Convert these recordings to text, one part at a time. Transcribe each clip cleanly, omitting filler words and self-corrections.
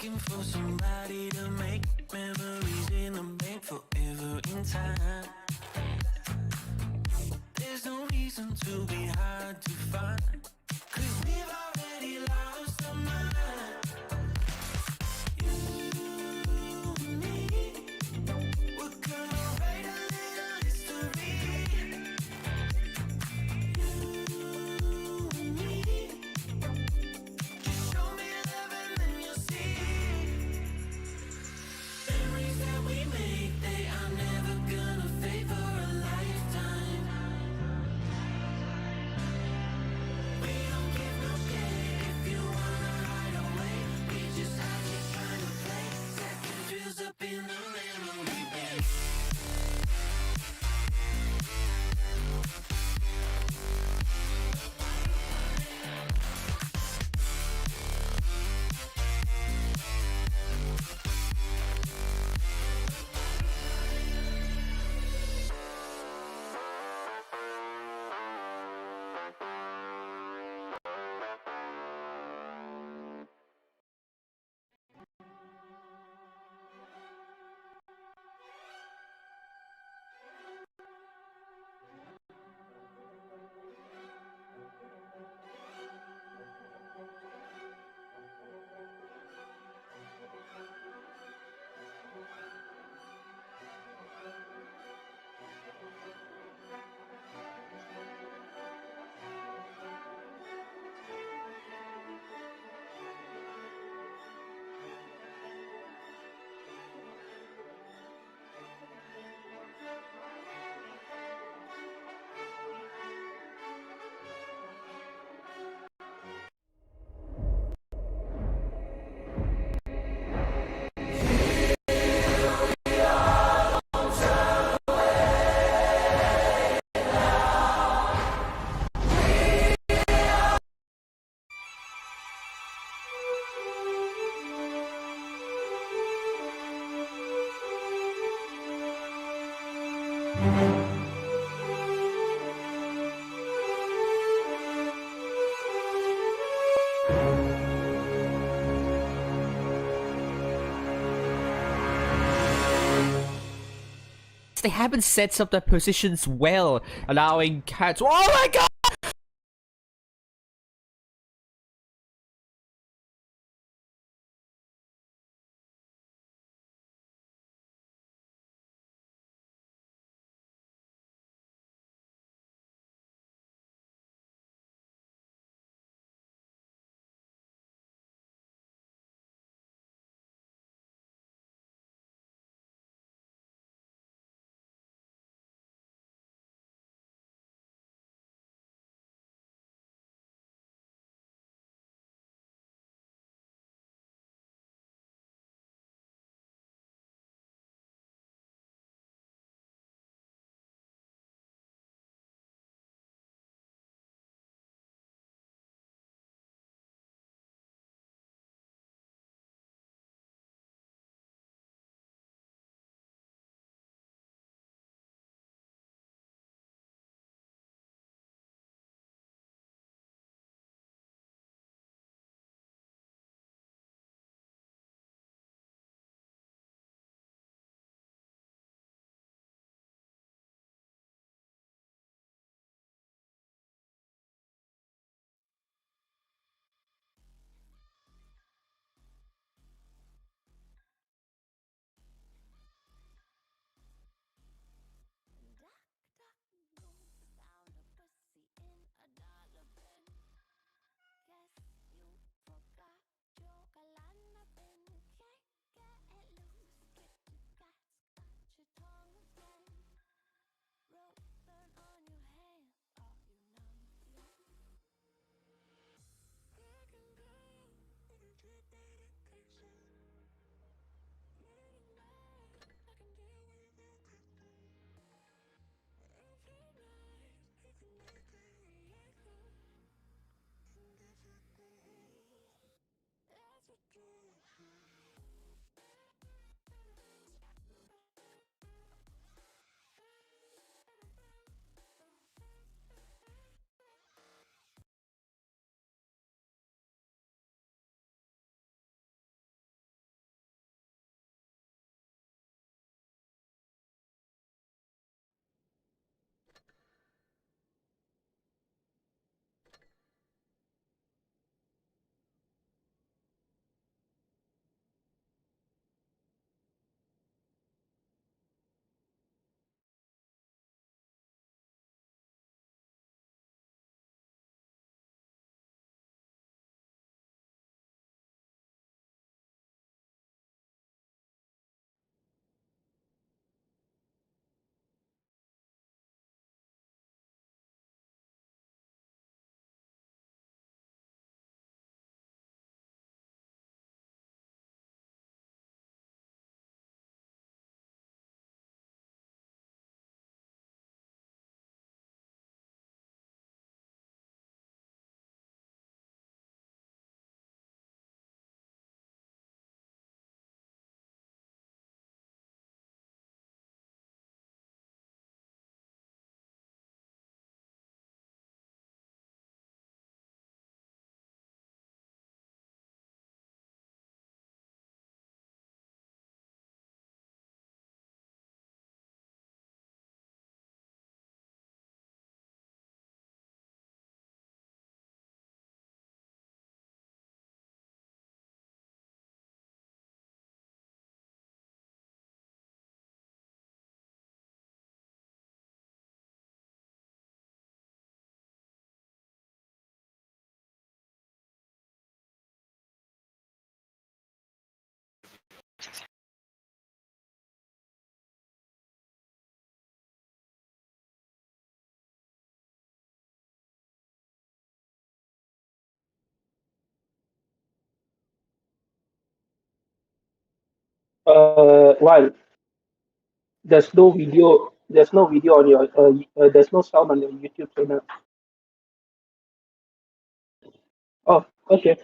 looking for somebody to make memories in the bank forever in time. There's no reason to be hard to find, 'cause we've already lost our mind. You and me, we're gonna write a little history. You and me, just show me love and then you'll see. Memories that we make, they are never gonna fade for a lifetime. We don't give no shit if you wanna hide away. We just out here trying to play second thrills up in the memory bank. They haven't set up their positions well, allowing cats. Oh my god! While there's no video on your there's no sound on your YouTube channel. Oh, okay.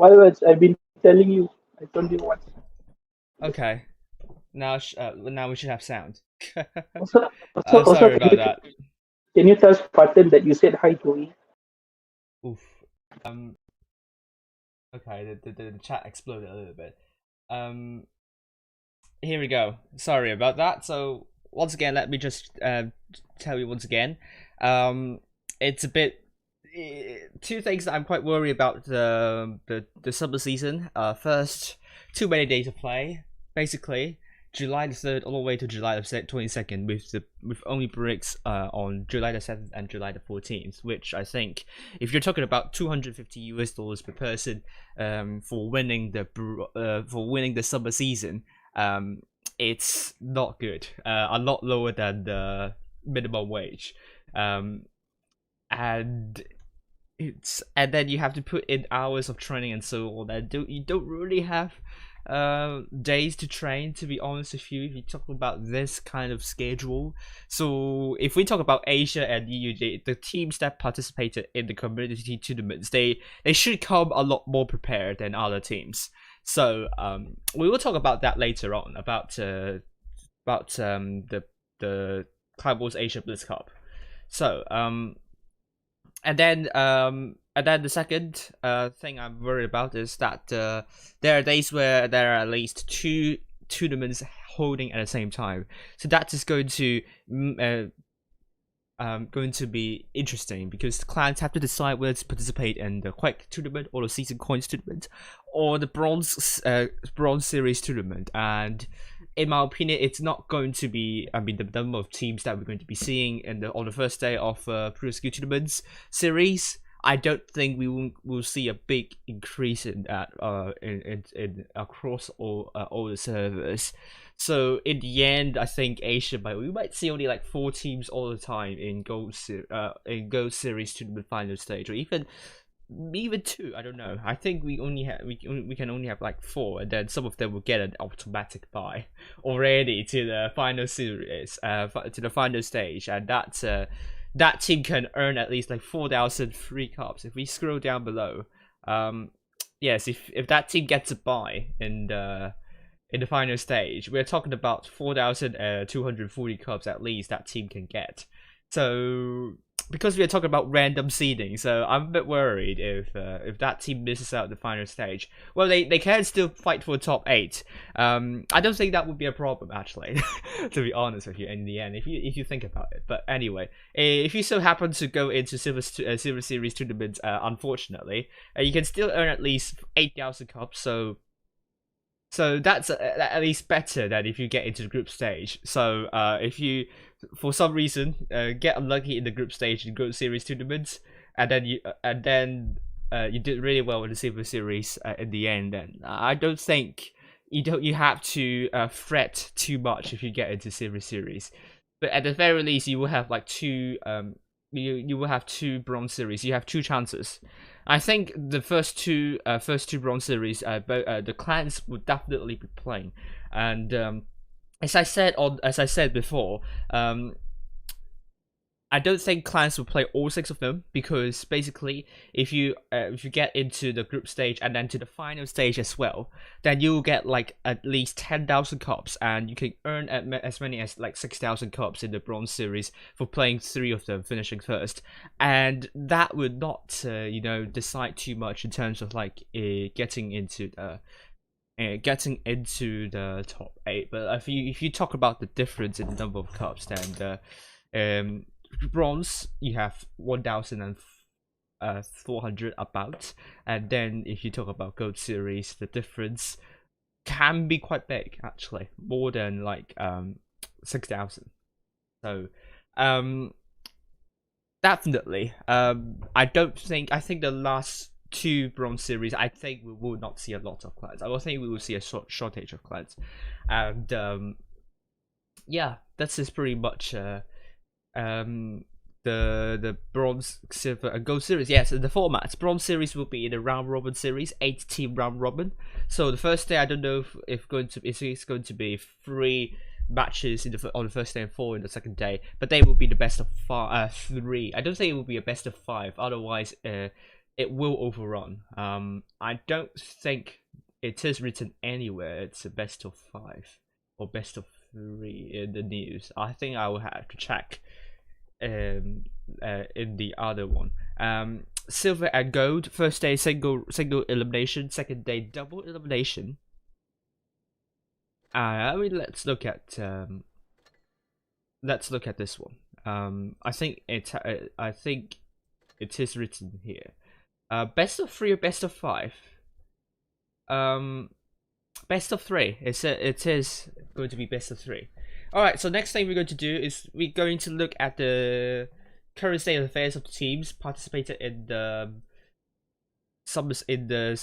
Why was I've been telling you? I told you once. Okay. Now, now we should have sound. Also, also, Sorry about that. can you tell Spartan that you said hi to me? Oof. Um. Okay. The chat exploded a little bit. Um. Here we go. Sorry about that. So once again, let me just tell you once again. It's a bit. Two things that I'm quite worried about the summer season. First, too many days of play. Basically, July the 3rd all the way to July the 22nd, with only breaks on July the 7th and July the 14th, which I think, if you're talking about $250 per person, for winning the summer season, it's not good. A lot lower than the minimum wage, and then you have to put in hours of training and so on. And you don't really have days to train, to be honest with you, if you talk about this kind of schedule. So if we talk about Asia and EU, the teams that participated in the community tournaments, they should come a lot more prepared than other teams. So we will talk about that later on, about the Cloud Wars Asia Blitz Cup. So and then the second thing I'm worried about is that there are days where there are at least two tournaments holding at the same time. So that is going to be interesting, because the clans have to decide whether to participate in the Quake tournament or the Season Coins tournament or the Bronze Series tournament. And in my opinion, it's not going to be. I mean, the number of teams that we're going to be seeing on the first day of Pro Skill Tournaments series, I don't think we will see a big increase in that in across all the servers. So in the end, I think Asia we might see only like 4 teams all the time in Gold Series tournament final stage, or even 2. I don't know. I think we can only have like 4, and then some of them will get an automatic buy already to the final series, to the final stage, and that team can earn at least like 4,000 free cups. If we scroll down below, yes, if that team gets a buy in the final stage, we're talking about 4,240 cups at least that team can get. So because we are talking about random seeding, so I'm a bit worried if that team misses out the final stage. Well, they can still fight for top 8. I don't think that would be a problem, actually, to be honest with you. In the end, if you think about it. But anyway, if you so happen to go into Silver Series tournaments, unfortunately, you can still earn at least 8,000 cups. So that's at least better than if you get into the group stage. So if you, for some reason, get unlucky in the group stage in Gold Series tournaments, and then you did really well in the Silver Series in the end, then I don't think you have to fret too much if you get into Silver Series. But at the very least, you will have like 2 you will have 2 Bronze Series. You have 2 chances. I think the first two Bronze Series, the clans would definitely be playing, and as I said before, I don't think clans will play all 6 of them, because basically, if you get into the group stage and then to the final stage as well, then you will get like at least 10,000 cups, and you can earn as many as like 6,000 cups in the Bronze Series for playing 3 of them, finishing first, and that would not decide too much in terms of like getting into the top 8. But if you talk about the difference in the number of cups, then Bronze, you have 1,400 about, and then if you talk about Gold Series, the difference can be quite big, actually, more than like 6,000. So definitely, I think the last 2 Bronze Series, I think we will not see a lot of clans. I don't think we will see a shortage of clans, and yeah, that's just pretty much the Bronze, Silver, and Gold Series. Yes, the formats. Bronze Series will be in a round robin series, 8-team round robin. So the first day, I don't know if it's going to be 3 matches on the first day and 4 in the second day, but they will be the best of 3. I don't think it will be a best of 5. Otherwise, it will overrun. I don't think it is written anywhere. It's a best of 5 or best of 3 in the news. I think I will have to check in the other one. Silver and gold. First day single elimination. Second day double elimination. I mean, let's look at this one. I think it is written here. Best of 3 or best of 5? Best of 3. It is going to be best of 3. Alright, so next thing we're going to do is we're going to look at the current state of affairs of the teams participated in the summers in the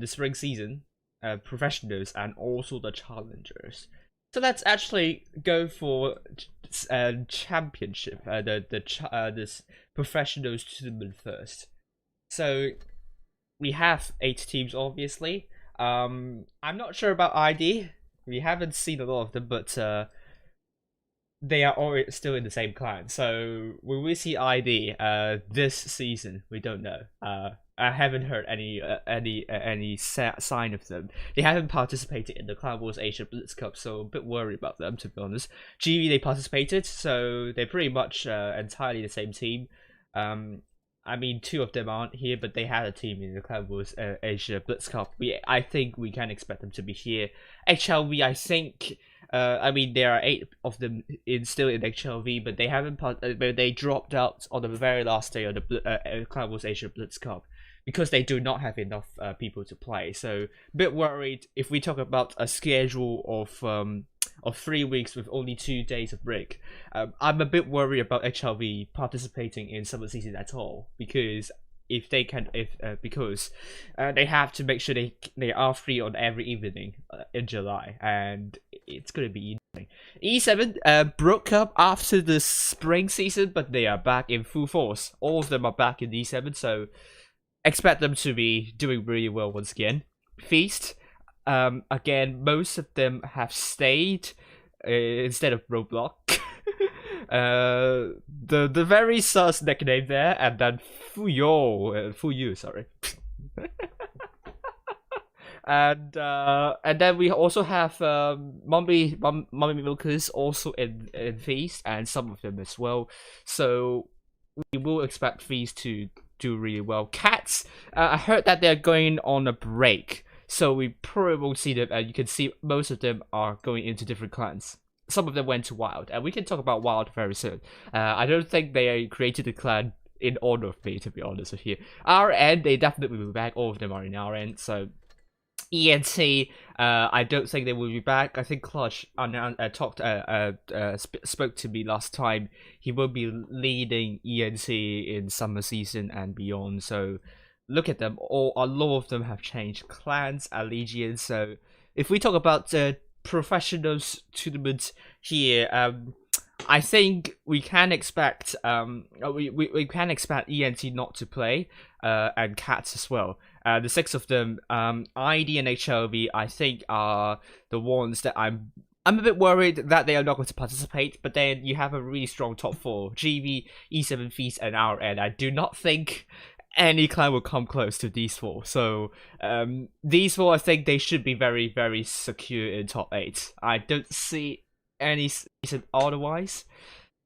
spring season, professionals and also the challengers. So let's actually go for championship, this professionals tournament first. So we have 8 teams, obviously. I'm not sure about ID. We haven't seen a lot of them, but they are all still in the same clan. So will we see ID this season? We don't know. I haven't heard any sign of them. They haven't participated in the Clan Wars Asia Blitz Cup, so a bit worried about them, to be honest. GV, they participated, so they're pretty much entirely the same team. I mean, 2 of them aren't here, but they had a team in the Clan Wars Asia Blitz Cup. I think we can expect them to be here. HLV, I think. I mean, there are 8 of them still in HLV, but they haven't. They dropped out on the very last day of the Clan Wars Asia Blitz Cup because they do not have enough people to play. So, a bit worried if we talk about a schedule of 3 weeks with only 2 days of break. I'm a bit worried about HLV participating in summer season at all because because they have to make sure they are free on every evening in July, and it's gonna be evening. E7 broke up after the spring season, but they are back in full force. All of them are back in E7, so expect them to be doing really well once again. Feast, again, most of them have stayed instead of Roblox. The very sus nickname there, and then Fuyu, sorry. and then we also have Mommy Milkers also in Feast, and some of them as well. So we will expect Feast to do really well. Cats, I heard that they're going on a break, so we probably won't see them. You can see most of them are going into different clans. Some of them went to Wild, and we can talk about Wild very soon. I don't think they created a clan in honor of me, to be honest with you. RN, they definitely will be back. All of them are in RN, so ENT, I don't think they will be back. I think Clutch spoke to me last time. He will be leading ENT in summer season and beyond. So look at them. A lot of them have changed clans, allegiance. So if we talk about professionals tournament here, I think we can expect we can expect ENT not to play, and Cats as well. The 6 of them, ID and HLV, I think are the ones that I'm a bit worried that they are not going to participate. But then you have a really strong top 4: GV, E7 Feast, and RN. I do not think any clan will come close to these 4. So these 4, I think they should be very, very secure in top 8. I don't see any reason otherwise.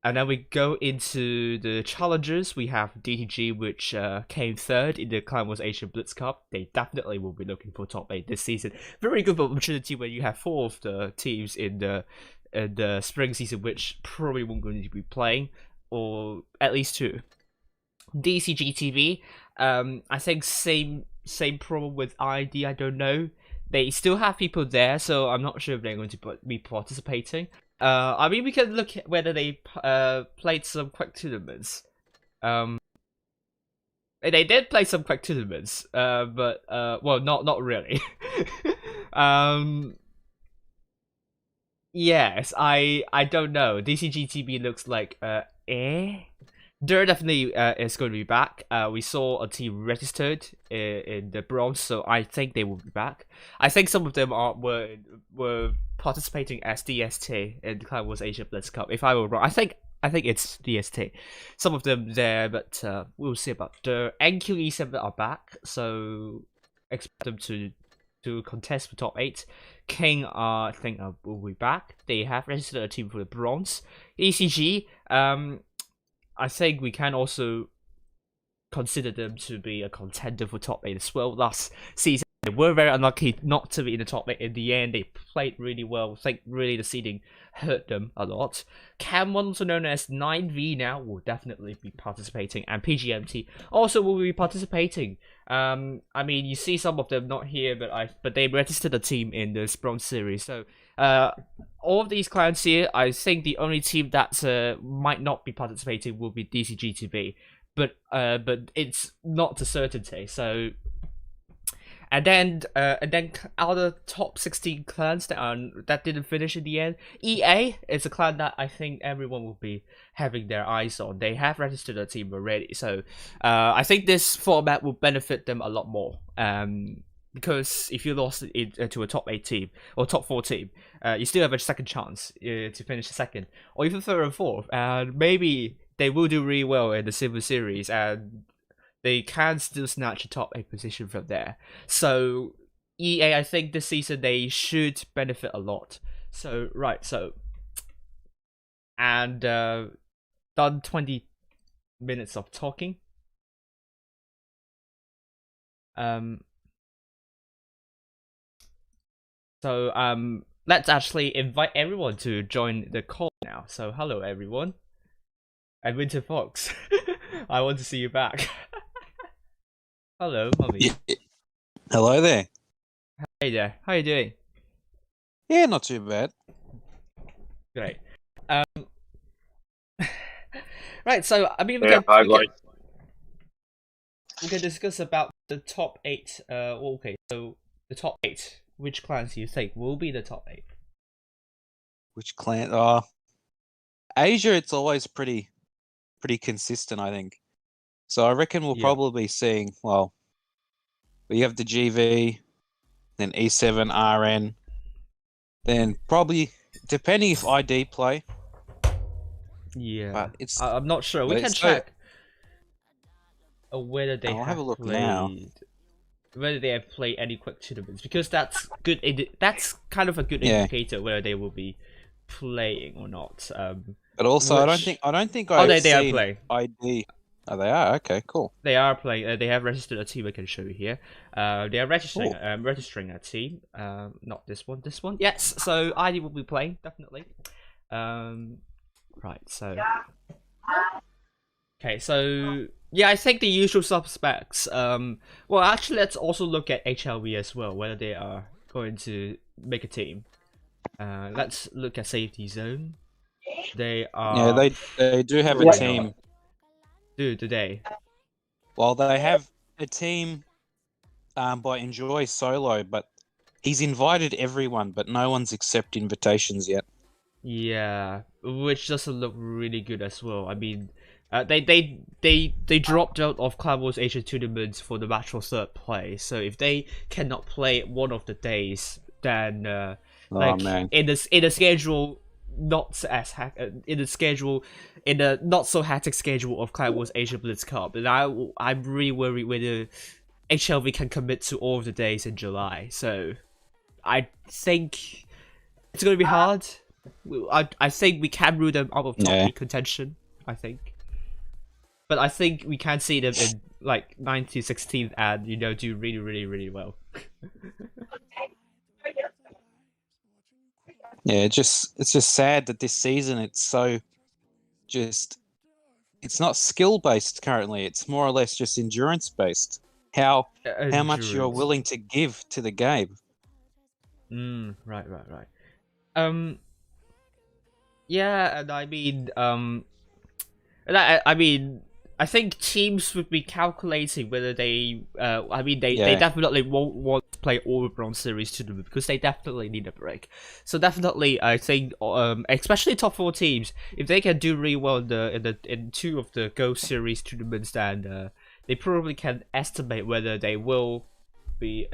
And then we go into the challengers. We have DTG, which came 3rd in the Clan Wars Asia Blitz Cup. They definitely will be looking for top 8 this season. Very good opportunity when you have 4 of the teams in the spring season, which probably won't going to be playing, or at least 2. DCGTV, I think same problem with ID. I don't know. They still have people there, so I'm not sure if they're going to be participating. I mean, we can look at whether they played some quick tournaments. They did play some quick tournaments, but well, not really. Yes, I don't know. DCGTB looks like They're definitely is going to be back. We saw a team registered in the bronze, so I think they will be back. I think some of them were participating as DST in the Clan Wars Asia Blitz Cup. If I were wrong, I think I think it's DST. Some of them there, but we'll see about the NQE7 are back, so expect them to contest for top 8. King, I think, will be back. They have registered a team for the bronze. ECG, I think we can also consider them to be a contender for top 8 as well. Last season, they were very unlucky not to be in the top 8 in the end. They played really well. I think really the seeding hurt them a lot. Cam, also known as 9V now, will definitely be participating, and PGMT also will be participating. I mean, you see some of them not here, but they registered a team in the bronze series. So all of these clans here, I think the only team that might not be participating will be DCGTB. But it's not a certainty. So, and then other top 16 clans that didn't finish in the end. EA is a clan that I think everyone will be having their eyes on. They have registered a team already, so I think this format will benefit them a lot more. Because if you lost it to a top 8 team or top 4 team, you still have a second chance to finish second or even third or fourth, and maybe they will do really well in the Silver Series, and they can still snatch a top 8 position from there. So EA, I think this season they should benefit a lot. So and done 20 minutes of talking. So let's actually invite everyone to join the call now. So hello everyone. And Winter Fox, I want to see you back. Hello, Mummy. Yeah. Hello there. Hey there, how you doing? Yeah, not too bad. Great. Right, so I mean, we can discuss about the top 8. Okay, so the top 8. Which clans do you think will be the top 8? Which clan? Asia, it's always pretty consistent, I think. So I reckon we'll probably be seeing, well, we have the GV, then E7, RN, then probably, depending if ID play. Yeah, but it's, I'm not sure. We can check whether they have have a look played, now. whether they have played any quick tournaments, because that's good. That's kind of a good indicator whether they will be playing or not. But also, I don't think I've they are seen playing. ID. Oh, they are? Okay, cool. They are playing. They have registered a team. I can show you here. They are registering. Registering a team. Not this one. This one. Yes. So ID will be playing definitely. Right. So. Okay. So yeah, I think the usual suspects. Well, actually, let's also look at HLV as well. Whether they are going to make a team. Let's look at Safety Zone. They are. Yeah, they do have a team. Do they? Well, they have a team by Enjoy Solo, but he's invited everyone, but no one's accepted invitations yet. Yeah, which doesn't look really good as well. I mean, they dropped out of Clan Wars Asia tournaments for the match for 3rd place. So if they cannot play one of the days, then in the schedule. Not as in the not so hectic schedule of Clan Wars Asia Blitz Cup, and I'm really worried whether HLV can commit to all of the days in July. So I think it's going to be hard. I think we can rule them out of top 8 contention. I think, but I think we can see them in like 9th to 16th and do really well. Yeah, it's just sad that this season it's so it's not skill based currently. It's more or less just endurance based. How much you're willing to give to the game. Right. Yeah, and I mean, I think teams would be calculating whether they. They definitely won't want to play all the Bronze Series tournament because they definitely need a break. So definitely, I think, especially top 4 teams, if they can do really well in 2 of the Go Series tournaments, then they probably can estimate whether they will be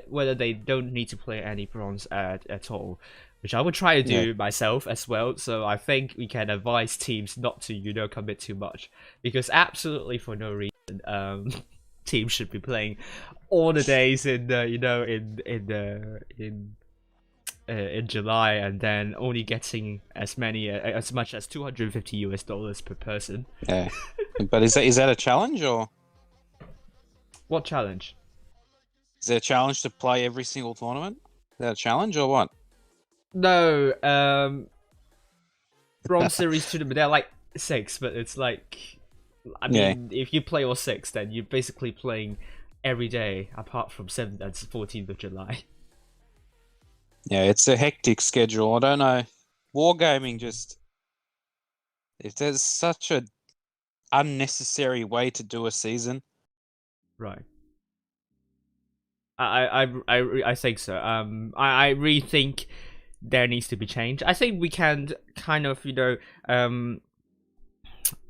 whether they don't need to play any bronze at all. which I would try to Yeah. do myself as well. So I think we can advise teams not to commit too much, because absolutely for no reason, teams should be playing all the days in the in July, and then only getting as much as $250 per person. Yeah. But is that a challenge, or What challenge? is there a challenge to play every single tournament? Is that a challenge or what? No, Bronze Series tournament. They're like 6, but it's like, I mean, if you play all 6, then you're basically playing every day apart from 7th and 14th of July. Yeah, it's a hectic schedule. I don't know. Wargaming just, if there's such a unnecessary way to do a season. Right. I think so. I really think there needs to be change. I think we can kind of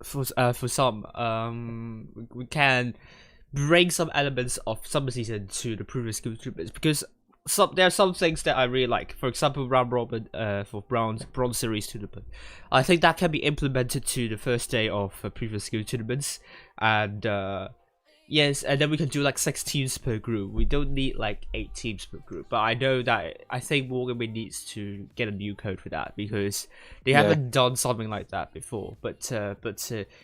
for some we can bring some elements of summer season to the previous school tournaments, because there are some things that I really like. For example, round robin for bronze series tournament. I think that can be implemented to the first day of previous school tournaments, and yes, and then we can do like 6 teams per group. We don't need like 8 teams per group. But I think Wargaming needs to get a new code for that, because they haven't done something like that before. But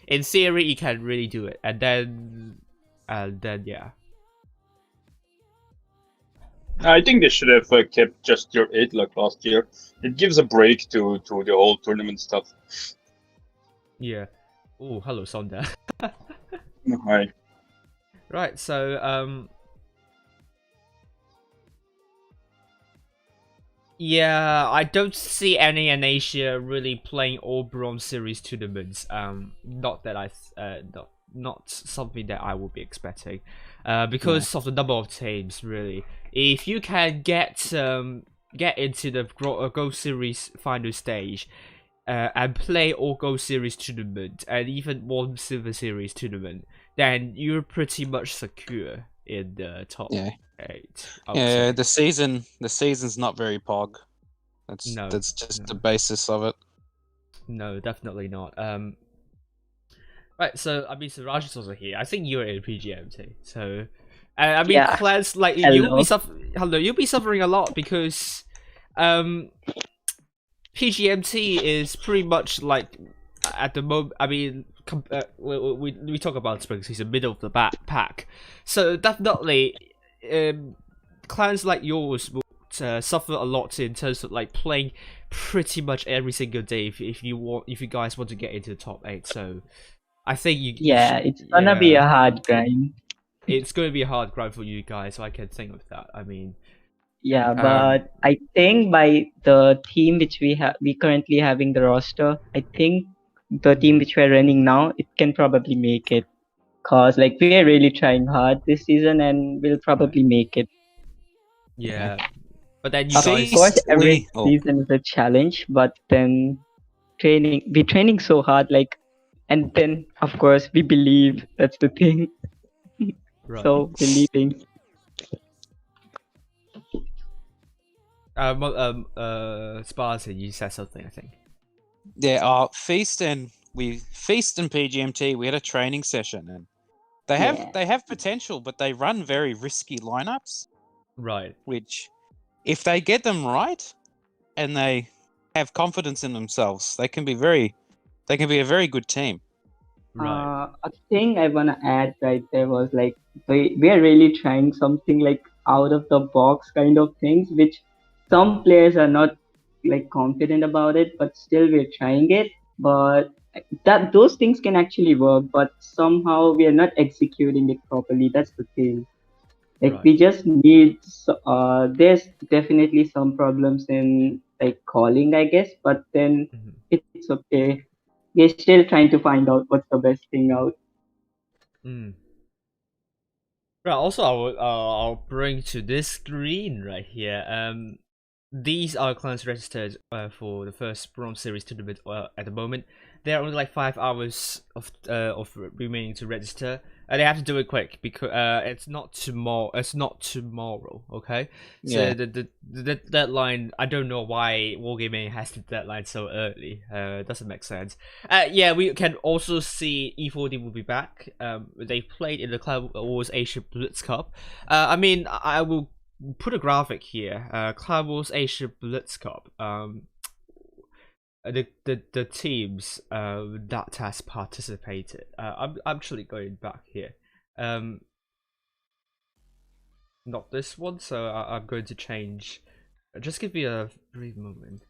in theory, you can really do it. And then yeah. I think they should have kept just your 8 like last year. It gives a break to the whole tournament stuff. Yeah. Oh, hello, Sonda. Hi. Right, so yeah, I don't see any in Asia really playing all Bronze Series tournaments. Not that not something that I would be expecting, because of the number of teams. Really, if you can get into the Gold Series final stage, and play all Gold Series tournament and even one Silver Series tournament, then you're pretty much secure in the top 8. Yeah, the season's not very pog. That's just the basis of it. No, definitely not. Right, so I mean, Siraj is also here. I think you're in PGMT, so I mean, Yeah. Clans, like Hello. you'll be suffering a lot, because PGMT is pretty much like at the moment. I mean, we talk about spring season, middle of the pack, so definitely clans like yours will suffer a lot in terms of like playing pretty much every single day if you guys want to get into the top 8. So I think it's gonna be a hard grind. It's going to be a hard grind for you guys, so I can think of that. I mean, Yeah, but I think by the team which we currently having the roster, I think the team which we're running now, it can probably make it. Cause like we are really trying hard this season, and we'll probably make it. yeah. But then you Of guys, course, every season is a challenge, but then we're training so hard, like, and then of course we believe. That's the thing. right. So believing. Spartan, you said something, I think. Yeah, Feast and PGMT, we had a training session, and they have potential, but they run very risky lineups. Right. Which, if they get them right, and they have confidence in themselves, they can be a very good team. Right. A thing I wanna add right there was like we are really trying something like out of the box kind of things, which some players are not like confident about it, but still we're trying it. But that those things can actually work, but somehow we are not executing it properly. That's the thing. Like Right. we just need. There's definitely some problems in like calling, I guess, but then it's okay. We're still trying to find out what's the best thing out. Right. Also, I'll bring to this screen right here. These are clans registered for the first Bronze Series tournament at the moment, there are only like 5 hours of remaining to register, and they have to do it quick because it's not tomorrow. It's not tomorrow. Okay, so Yeah. the deadline. I don't know why Wargaming has the deadline so early. It doesn't make sense. Yeah, we can also see E4D will be back. They played in the Cloud Wars Asia Blitz Cup. I mean, I will put a graphic here. Cloud Wars Asia Blitz Cup. The teams that has participated. I'm actually going back here. Not this one, so I'm going to change. Just give me a brief moment.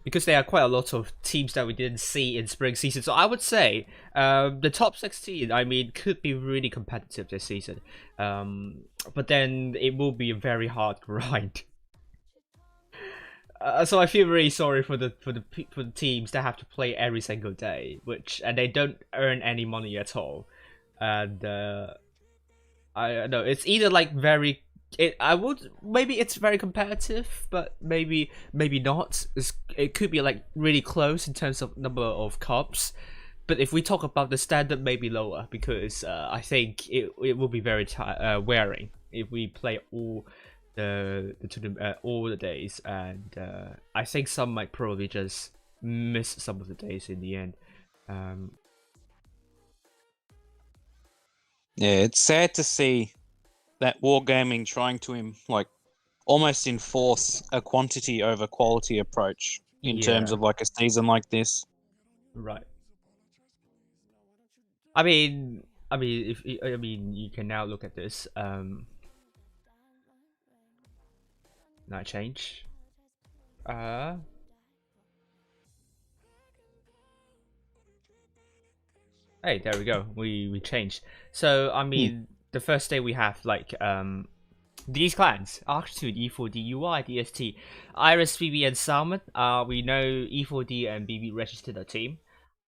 Because there are quite a lot of teams that we didn't see in spring season, so I would say the top 16, I mean, could be really competitive this season. But then it will be a very hard grind. So I feel really sorry for the teams that have to play every single day, and they don't earn any money at all. And I don't know, it's either like maybe it's very competitive, but maybe not. It could be like really close in terms of number of cups, but if we talk about the standard, maybe lower, because I think it will be very wearing if we play all the days, and I think some might probably just miss some of the days in the end. Yeah, it's sad to see that Wargaming trying to almost enforce a quantity over quality approach in terms of like a season like this. Right. I mean, you can now look at this. Now change. Hey, there we go. We changed. So I mean, the first day we have like these clans: Arch2, E4D, UI, DST, Iris, BB, and Salmon. We know E4D and BB registered a team.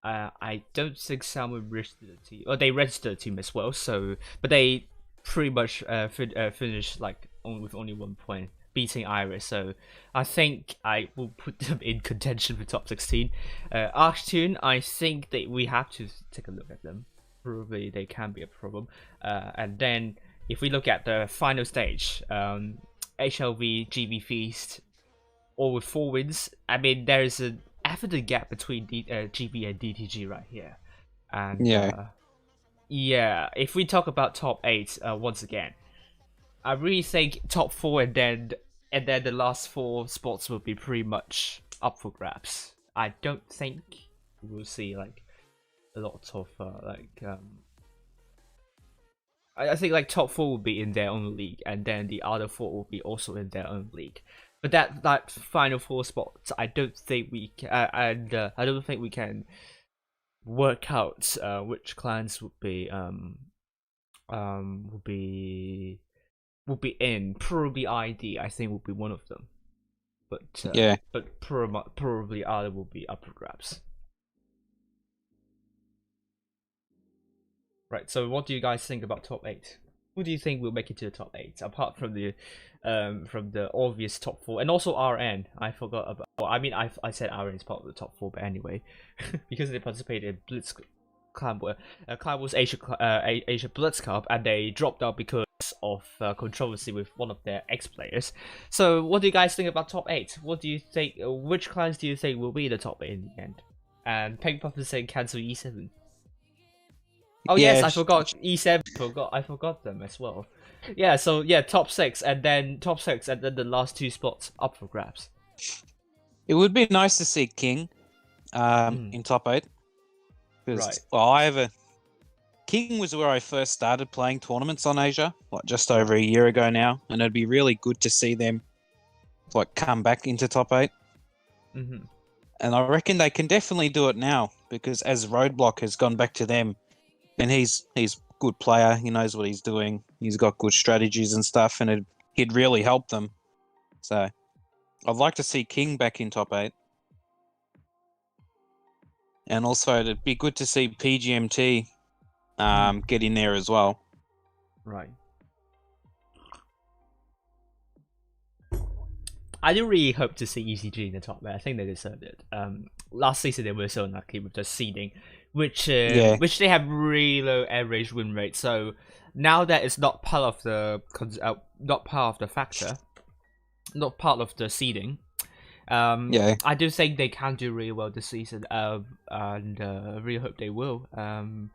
I don't think Salmon registered a team. Or they registered a team as well. So, but they pretty much finished like with only 1 point, beating Iris. So I think I will put them in contention for top 16. Archtune, I think that we have to take a look at them. Probably they can be a problem. And then if we look at the final stage, HLV, GB Feast, all with 4 wins. I mean, there is an evident gap between GB and DTG right here. And yeah, if we talk about top 8 once again, I really think top 4 and then the last 4 spots will be pretty much up for grabs. I don't think we'll see like a lot of I think like top 4 will be in their own league, and then the other 4 will be also in their own league. But that final 4 spots, I don't think we can, I don't think we can work out which clans would be in. Probably ID, I think, will be one of them. But but probably other will be up for grabs. Right. So what do you guys think about top 8? Who do you think will make it to the top 8? Apart from the obvious top 4, and also RN. I forgot about. Well, I mean, I said RN is part of the top 4, but anyway, because they participated in Blitz Clan Wars Asia Blitz Cup, and they dropped out because of controversy with one of their ex-players. So what do you guys think about top 8? What do you think? Which clans do you think will be the top 8 in the end? And Pink Puff is saying cancel E7. Oh yes, I forgot E7. I forgot them as well. Yeah, so yeah, top 6 and then the last 2 spots up for grabs. It would be nice to see King in top 8. Right. Well, King was where I first started playing tournaments on Asia, like just over a year ago now, and it'd be really good to see them like come back into top 8. Mm-hmm. And I reckon they can definitely do it now, because as Roadblock has gone back to them, and he's a good player, he knows what he's doing, he's got good strategies and stuff, and he'd really help them. So I'd like to see King back in top 8. And also it'd be good to see PGMT get in there as well. Right. I do really hope to see ECG in the top 8. I think they deserved it. Last season they were so unlucky with the seeding, which they have really low average win rate. So now that it's not part of the factor, not part of the seeding. I do think they can do really well this season, and I really hope they will. And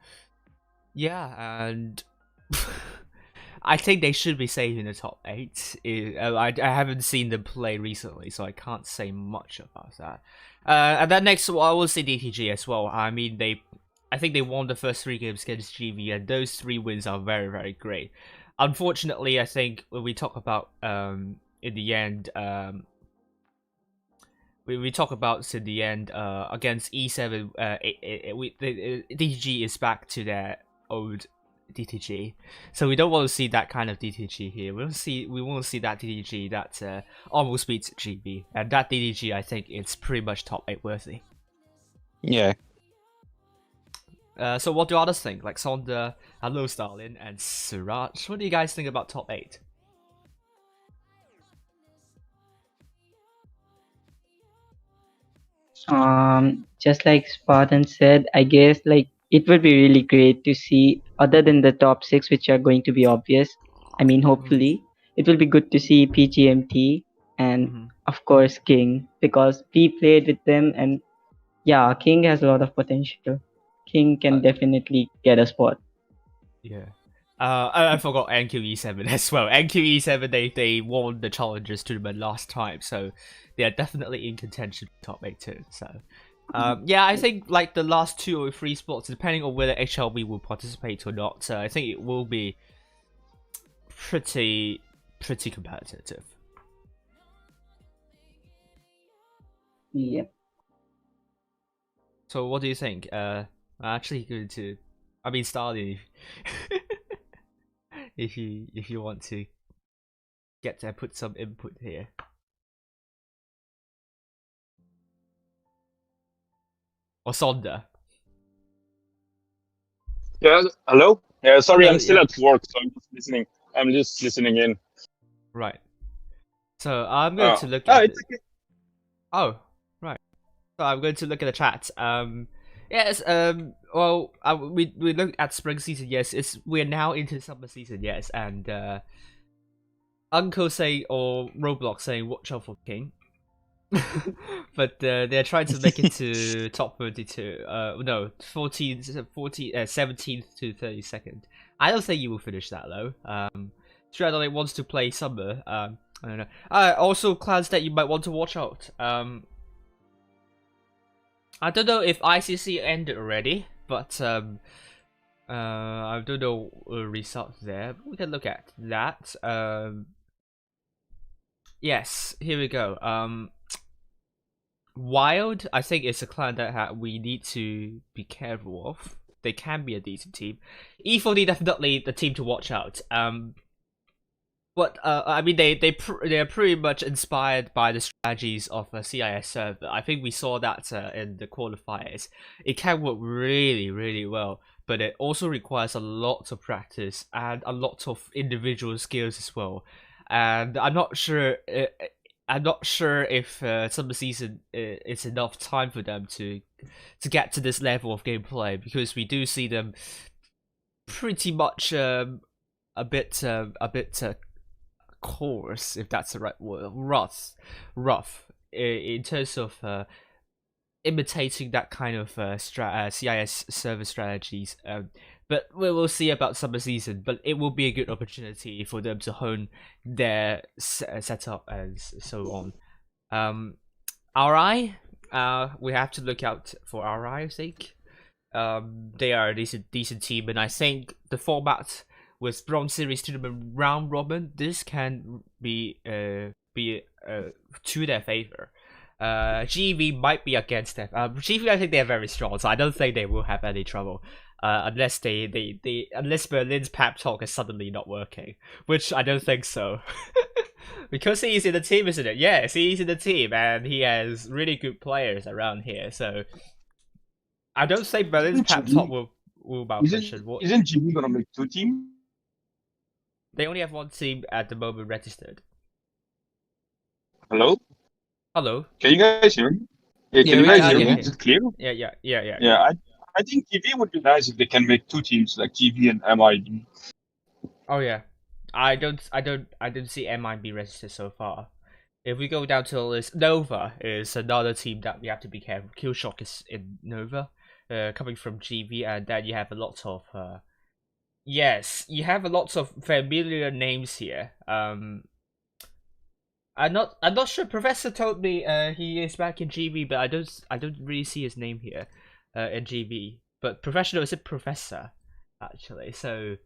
I think they should be safe in the top 8. I haven't seen them play recently, so I can't say much about that. And then next, I will say DTG as well. I mean, I think they won the first 3 games against GV, and those 3 wins are very, very great. Unfortunately, I think when we talk about in the end, we talk about in the end against E7, DTG is back to their old DTG, so we don't want to see that kind of DTG here. We want to see that DTG that almost beats GB, and that DTG I think it's pretty much top 8 worthy. Yeah. So what do others think? Like Sonda, Hello Stalin, and Suraj. What do you guys think about top 8? Just like Spartan said, I guess like it would be really great to see, other than the top 6, which are going to be obvious. I mean, hopefully, it will be good to see PGMT and of course King, because we played with them, and yeah, King has a lot of potential. King can definitely get a spot. Yeah. I forgot NQE7 as well. NQE7 they won the Challengers tournament last time, so they are definitely in contention for top 8 too. So yeah, I think like the last 2 or 3 spots, depending on whether HLB will participate or not, I think it will be pretty competitive. Yep. So what do you think? I'm actually going to, I mean, Starly, if you want to get to put some input here. Or Sonda. Yeah, hello? Yeah, sorry, Hello, I'm still yeah. at work, so I'm just listening. I'm just listening in. Right. So I'm going to look at it's okay. Oh, right. So I'm going to look at the chat. Yes, well, we looked at spring season, yes, we're now into summer season, yes, and Uncle say or Roblox saying watch out for King. But they're trying to make it to top 32. No, 17th to 32nd. I don't think you will finish that low. Stradley wants to play summer. I don't know. Also, clans that you might want to watch out. I don't know if ICC ended already, but I don't know results there. We can look at that. Yes, here we go. Wild, I think it's a clan that we need to be careful of. They can be a decent team. E40 definitely the team to watch out. But I mean, they're pretty much inspired by the strategies of a CIS server. I think we saw that in the qualifiers. It can work really, really well, but it also requires a lot of practice and a lot of individual skills as well. And I'm not sure. I'm not sure if summer season is enough time for them to get to this level of gameplay, because we do see them pretty much a bit coarse, if that's the right word, rough in terms of imitating that kind of CIS server strategies. But we will see about summer season. But it will be a good opportunity for them to hone their setup and so on. RI, we have to look out for RI, I think. They are a decent team, and I think the format with Bronze Series tournament round robin, this can be to their favor. GV might be against them. GV, I think they're very strong, so I don't think they will have any trouble. Unless unless Berlin's pep talk is suddenly not working, which I don't think so. Because he's in the team, isn't it? Yes, he's in the team, and he has really good players around here. So I don't think Berlin's pep talk will malfunction. Isn't GB gonna make 2 teams? They only have 1 team at the moment registered. Hello? Hello. Can you guys hear me? Yeah, Yeah, can you we guys can hear hear me? you. Is it clear? Yeah. Yeah, I think GV would be nice if they can make two teams like GV and MIB. Oh yeah. I don't see MIB registered so far. If we go down to the list, Nova is another team that we have to be careful. Killshock is in Nova, coming from GV, and then you have a lot of yes, you have a lot of familiar names here. I'm not sure. Professor told me he is back in GV, but I don't really see his name here, in GV. But professional is a professor, actually. So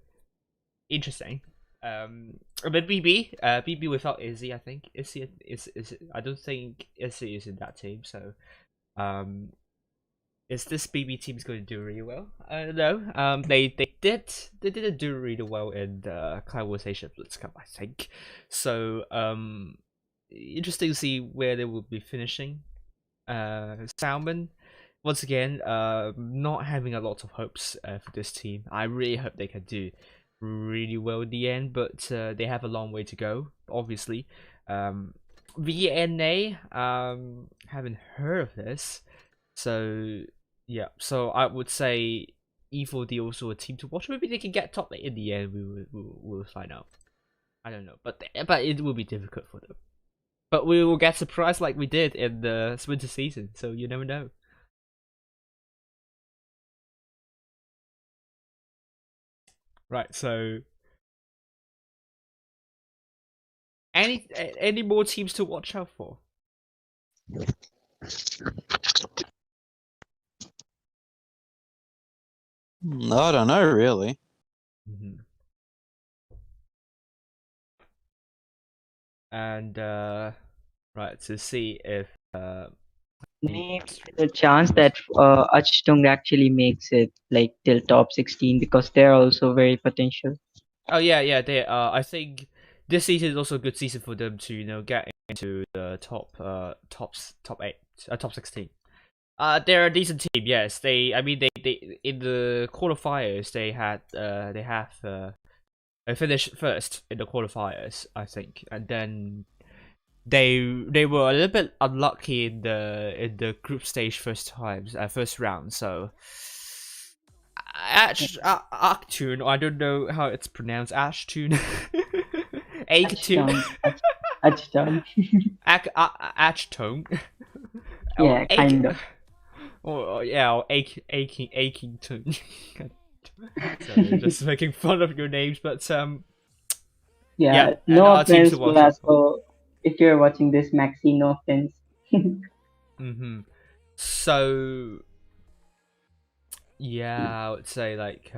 interesting. But BB without Izzy, I think Izzy is I don't think Izzy is in that team. So um, is this BB team's going to do really well? I don't know. They didn't do really well in the Cloud Asia Blitz Cup, I think. So interesting to see where they will be finishing. Salmon, once again, not having a lot of hopes for this team. I really hope they can do really well in the end, but they have a long way to go, obviously. VNA, haven't heard of this, so yeah. So I would say Evil D also a team to watch. Maybe they can get top 8 in the end. We'll find out. I don't know, but it will be difficult for them. But we will get surprised like we did in the winter season, so you never know. Right, so any more teams to watch out for? I don't know really. Mm-hmm. And right, to see if Maybe there's a chance that Achtung actually makes it like till top 16 because they're also very potential. oh yeah, they I think this season is also a good season for them to get into the top top 8 top 16. They're a decent team, yes. They in the quarterfinals they finished first in the quarterfinals, I think, and then they were a little bit unlucky in the group stage first round. So Achtung, I don't know how it's pronounced. Achtung, Achtung, Achtung. Achtung. Yeah, kind of. Or yeah, or Achington. So just making fun of your names, but Yeah, and no our team offense to to watch that. out for. So if you're watching this, Maxi, no offense. So yeah, I would say like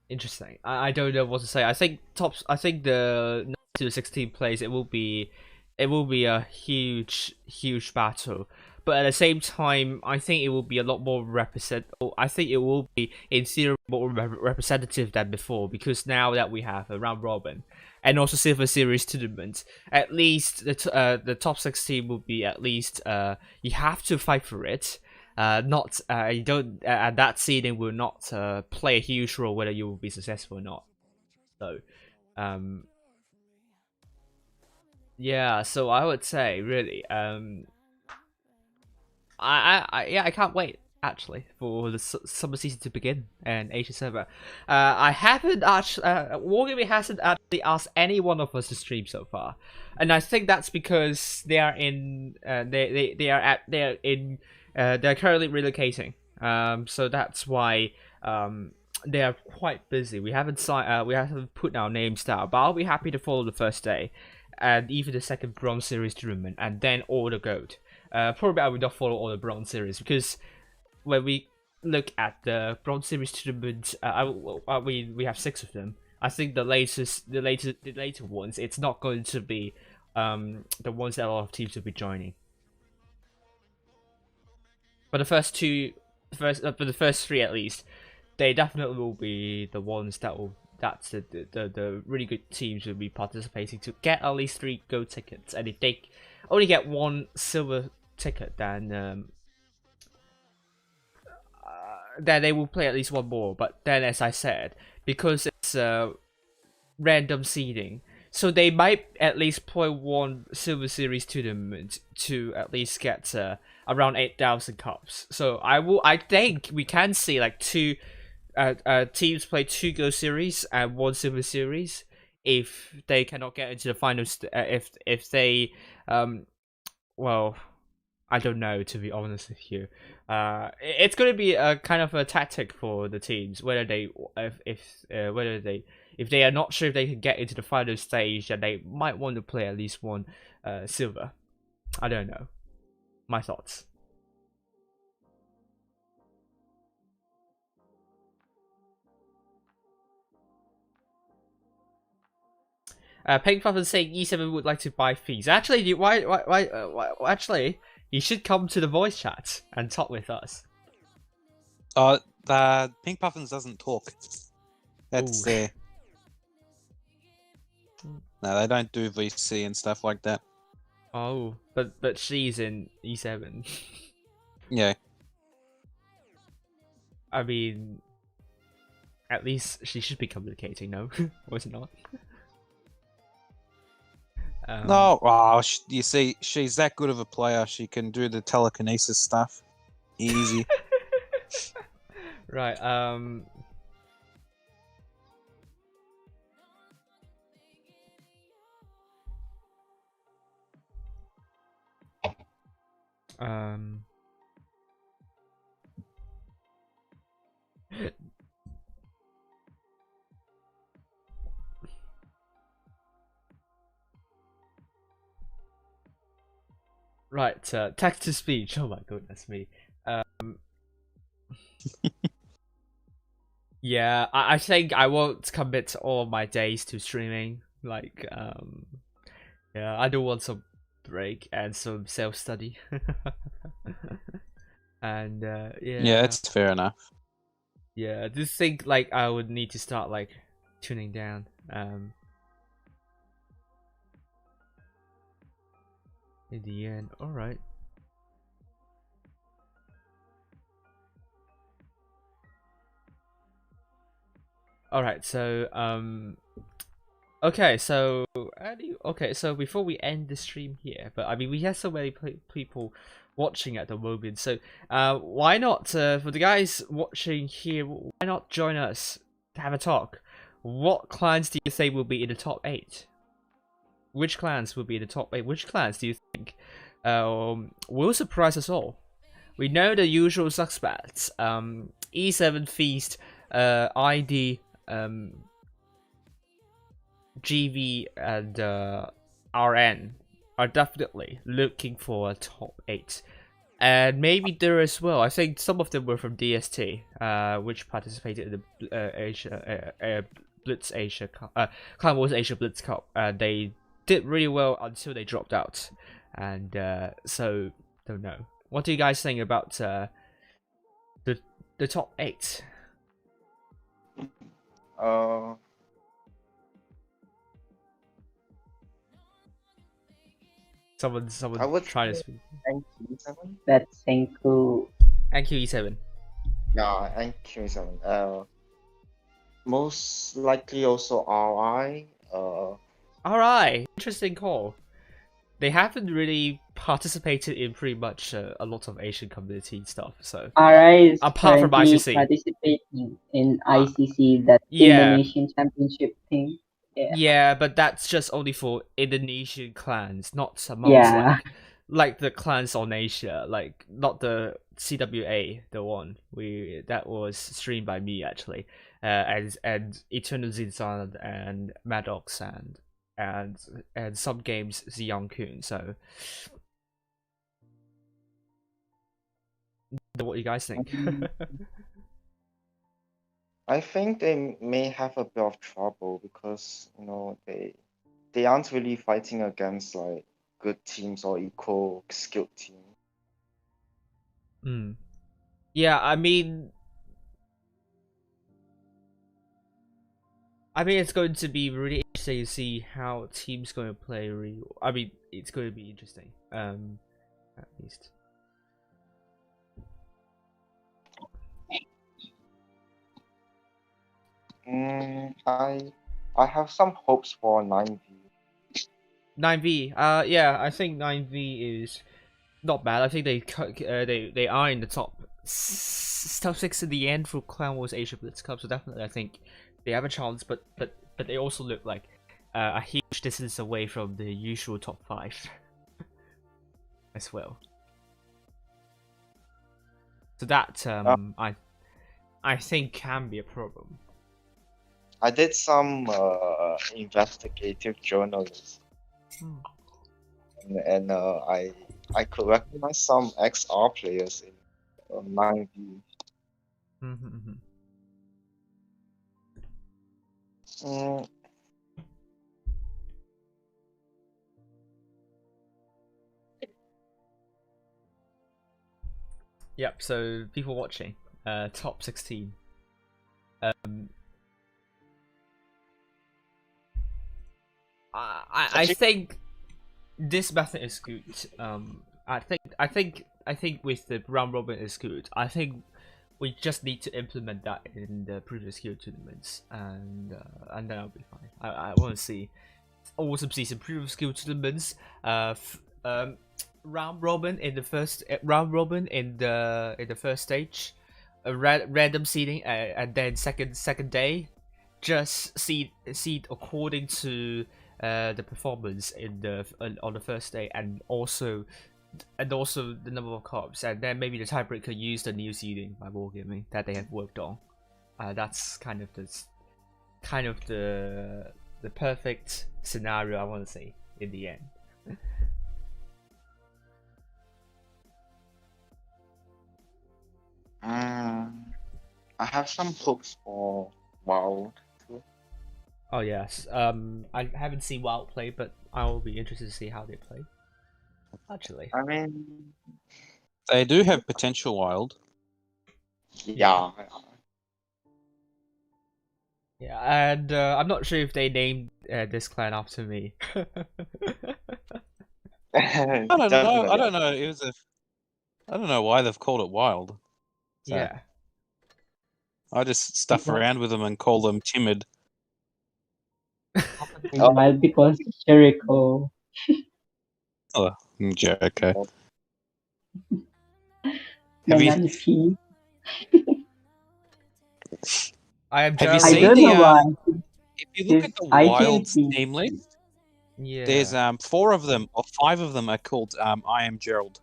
interesting. I don't know what to say. I think the 9 to 16 plays it will be a huge battle. But at the same time, I think it will be a lot more I think it will be in theory more representative than before, because now that we have a round robin and also Silver Series tournament, at least the top 16 will be at least you have to fight for it. Not you don't at that seeding will not play a huge role whether you will be successful or not. So yeah, so I would say really I can't wait actually for the summer season to begin and Asia server. I haven't actually WoTB hasn't actually asked any one of us to stream so far, and I think that's because they are in they're currently relocating. So that's why they are quite busy. We haven't put our names down, but I'll be happy to follow the first day, and even the second Bronze Series tournament, and then all the gold. Probably I will not follow all the Bronze Series because when we look at the Bronze Series tournament, we have 6 of them. I think the later ones, it's not going to be the ones that a lot of teams will be joining. But the first 3 at least, they definitely will be the ones that's the really good teams will be participating to get at least 3 gold tickets, and if they only get 1 silver ticket, then they will play at least 1 more. But then, as I said, because it's random seeding, So they might at least play one Silver Series tournament to at least get around 8,000 cups. So I think we can see like two teams play two Gold Series and one Silver Series if they cannot get into the finals. If they well, I don't know, to be honest with you. It's going to be a kind of a tactic for the teams, whether they if they are not sure if they can get into the final stage, then they might want to play at least one silver. I don't know. My thoughts. Pink Puff is saying E7 would like to buy fees. Actually, actually, you should come to the voice chat and talk with us. The Pink Puffins doesn't talk. That's Ooh. their. No, they don't do VC and stuff like that. Oh, but she's in E7. Yeah. I mean, at least she should be communicating, no? Or is it not? No, oh, you see, she's that good of a player. She can do the telekinesis stuff. Easy. Right, right, text to speech. Oh my goodness me. Yeah, I think I won't commit all my days to streaming. Like, yeah, I do want some break and some self study. And yeah. Yeah, it's fair enough. Yeah, I just think like I would need to start like tuning down. In the end, all right. All right, so okay, so so before we end the stream here, but I mean we have so many people watching at the moment, so why not for the guys watching here, why not join us to have a talk? What clans do you think will be in the top 8? Which clans will be in the top 8? Which clans do you think will surprise us all? We know the usual suspects. E7 Feast, ID, GV, and RN are definitely looking for a top 8. And maybe there as well. I think some of them were from DST, which participated in the Asia Blitz Asia Clan Wars Asia Blitz Cup. They did really well until they dropped out, and so don't know. What do you guys think about the top 8? Someone I would try to say speak. NQ7. That's Senku. NQE7. Yeah, NQ7. Most likely also RI. Alright, interesting call. They haven't really participated in pretty much a lot of Asian community stuff, so RI is apart from currently ICC. participating in ICC, that yeah. Indonesian championship thing. Yeah. Yeah, but that's just only for Indonesian clans, not amongst Yeah. like the clans on Asia, like not the CWA, the one that was streamed by me actually, and Eternal Zinzan and Maddox and some games Xiang Kun. So, what do you guys think? I think they may have a bit of trouble because they aren't really fighting against like good teams or equal skilled teams. Yeah, I mean, it's going to be really interesting to see how teams going to play. I mean, it's going to be interesting. At least. I have some hopes for 9V. 9V. Yeah, I think 9V is not bad. I think they are in the top 6 in the end for Clan Wars Asia Blitz Cup. So definitely, I think they have a chance. But they also look like a huge distance away from the usual top 5 as well. So that I think can be a problem. I did some investigative journalism, and I could recognize some XR players in 9V. Mm, Yep. So people watching, top 16. I think this method is good. I think with the round robin is good. I think we just need to implement that in the previous skill tournaments, and then I'll be fine. I want to see awesome season previous skill tournaments. Round robin in the first first stage, a random seeding, and then second day, just seed according to the performance in the on the first day, and also the number of cops, and then maybe the tiebreaker use the new seeding by Wargaming that they have worked on. That's kind of the perfect scenario I want to see in the end. I have some hopes for WoW too. Oh yes, I haven't seen Wild play, but I will be interested to see how they play. Actually, I mean, They do have potential, Wild. yeah. yeah, and I'm not sure if they named this clan after me. I don't know. I don't know. I don't know why they've called it Wild. So Yeah. I just stuff around with them and call them timid. Well, because Jericho. Oh, yeah, okay. Have you- Have you I seen don't know why. If you look at the I Wild's think team list, Yeah. there's 4 of them or 5 of them are called I Am Gerald.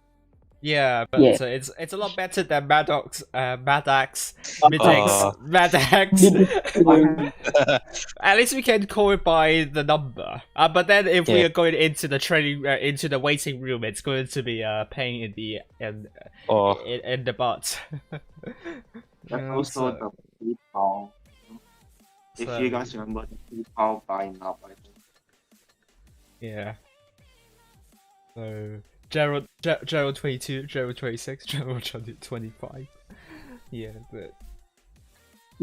Yeah, but Yeah. it's a lot better than Maddox, Maddax, Oh. Maddax. At least we can call it by the number. But then if we Yeah. are going into the training, into the waiting room, it's going to be pain in the Oh. in the butt. That's also the PayPal. If you guys remember the PayPal buying up, I think. Yeah. So Gerald 22, Gerald 26, Gerald 25. Yeah, but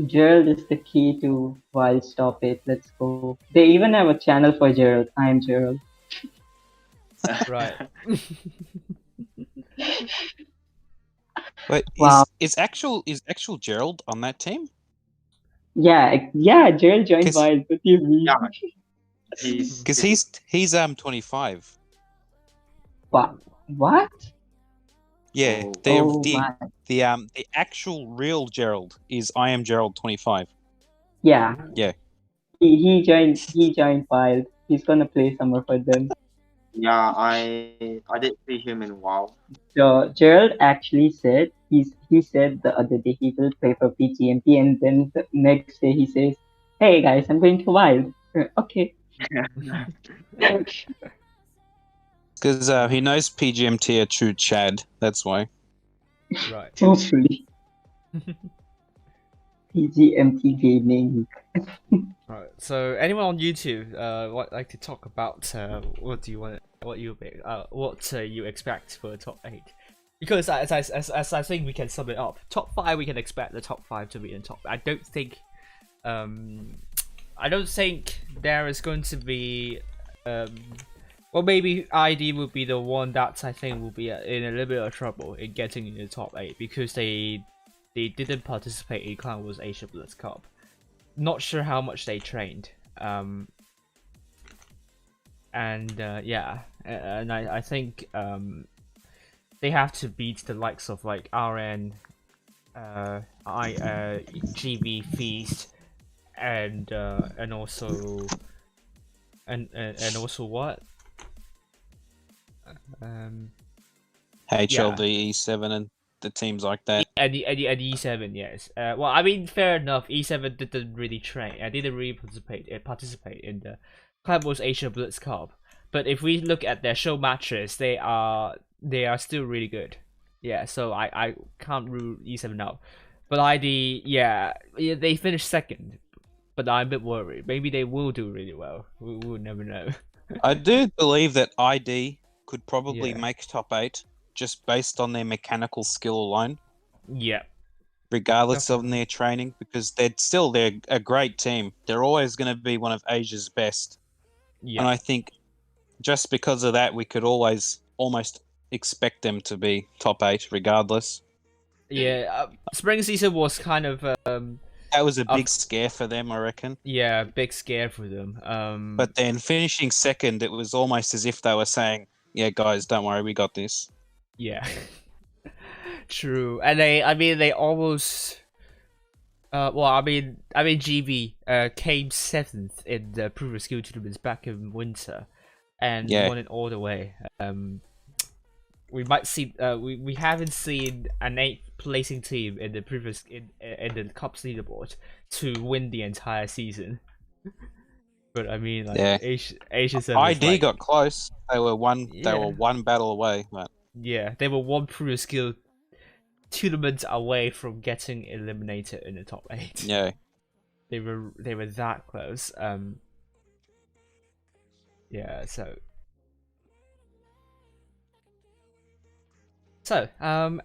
Gerald is the key to Wild Stop It. Let's go. They even have a channel for Gerald. I am Gerald. right. Wait, Wow. is actual Gerald on that team? Yeah, Gerald joined 'Cause- Wild. What do you mean? Yeah. Because he's 25. What? Yeah, Oh the my. the actual real Gerald is I Am Gerald 25. Yeah. Yeah. He joined Wild. He's gonna play Summer for them. Yeah, I did see him in WoW. So Gerald actually said he said the other day he will play for PGMP, and then the next day he says, "Hey guys, I'm going to Wild." Okay. Because he knows PGMT are true Chad. That's why. Right. Hopefully. PGMT Gaming. Right. So anyone on YouTube like to talk about what you expect for the top 8? Because as I think we can sum it up, top 5 we can expect the top 5 to be in top. I don't think there is going to be well, maybe ID will be the one that I think will be in a little bit of trouble in getting in the top 8 because they didn't participate in Clan Wars Asia Blitz Cup. Not sure how much they trained. and yeah, and I think they have to beat the likes of like RN, GB Feast, and also and also what? HLD, E7, and the teams like that. And E7, yes. Well, I mean, fair enough. E7 didn't really train. I didn't really participate in the Clan Wars Asia Blitz Cup. But if we look at their show matches, they are still really good. Yeah, so I can't rule E7 out. But ID, yeah, they finished second. But I'm a bit worried. Maybe they will do really well. We will never know. I do believe that ID could probably Yeah. make top 8 just based on their mechanical skill alone, Yeah. regardless of Definitely. their training, because they're a great team. They're always going to be one of Asia's best. Yeah. And I think just because of that, we could always almost expect them to be top 8 regardless. Yeah. Spring season was kind of That was a big scare for them, I reckon. yeah, big scare for them. But then finishing second, it was almost as if they were saying, "Yeah, guys, don't worry, we got this." Yeah. True. And they almost well, I mean GB came 7th in the previous skill tournaments back in winter and Yeah. won it all the way. We might see we haven't seen an 8th placing team in the previous in the Cups leaderboard to win the entire season. But I mean, like, Yeah. Asia ID like, got close. They were one. They Yeah. were one battle away. But yeah, they were one previous skill tournament away from getting eliminated in the top 8. yeah, They were that close. Yeah, so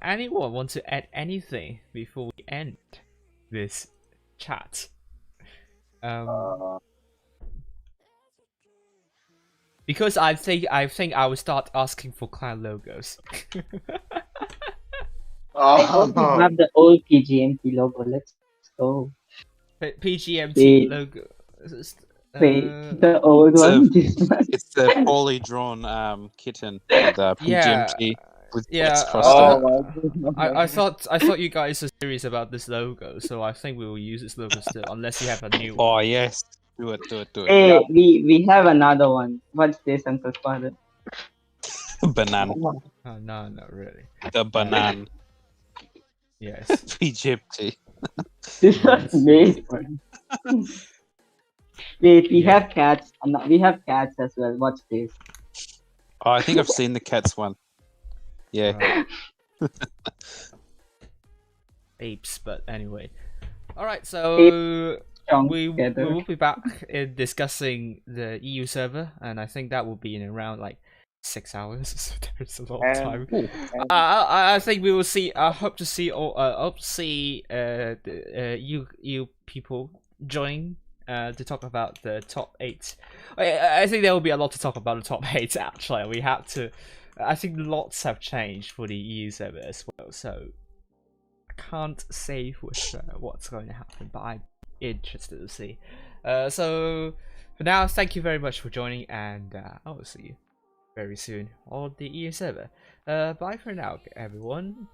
anyone want to add anything before we end this chat? Because I think I will start asking for clan logos. I hope you Oh, have the old PGMT logo. Let's go. PGMT Wait. logo. Wait, the old It's one. a- This one. it's the poorly drawn kitten with PGMT with Yeah, X crossed oh out. my goodness. I thought you guys are serious about this logo, so I think we will use this logo still, unless you have a new one. Oh yes, do it. Hey, we have another one. What's this, Uncle Father? Banana, Oh no, not really. the banana Yes. PGMT. This was made for. Wait, we Yeah. have cats. We have cats as well. What's this? Oh, I think I've seen the cats one. Yeah, Apes, but anyway. Alright, so Strong we together. will be back in discussing the EU server, and I think that will be in around like 6 hours, so there's a lot of time. I think we will see. I hope to see you people join to talk about the top 8. I think there will be a lot to talk about the top 8. Actually, we have to. I think lots have changed for the EU server as well, so I can't say for sure what's going to happen, but I'm interested to see. So for now, thank you very much for joining, and I will see you very soon on the EU server. Bye for now, everyone.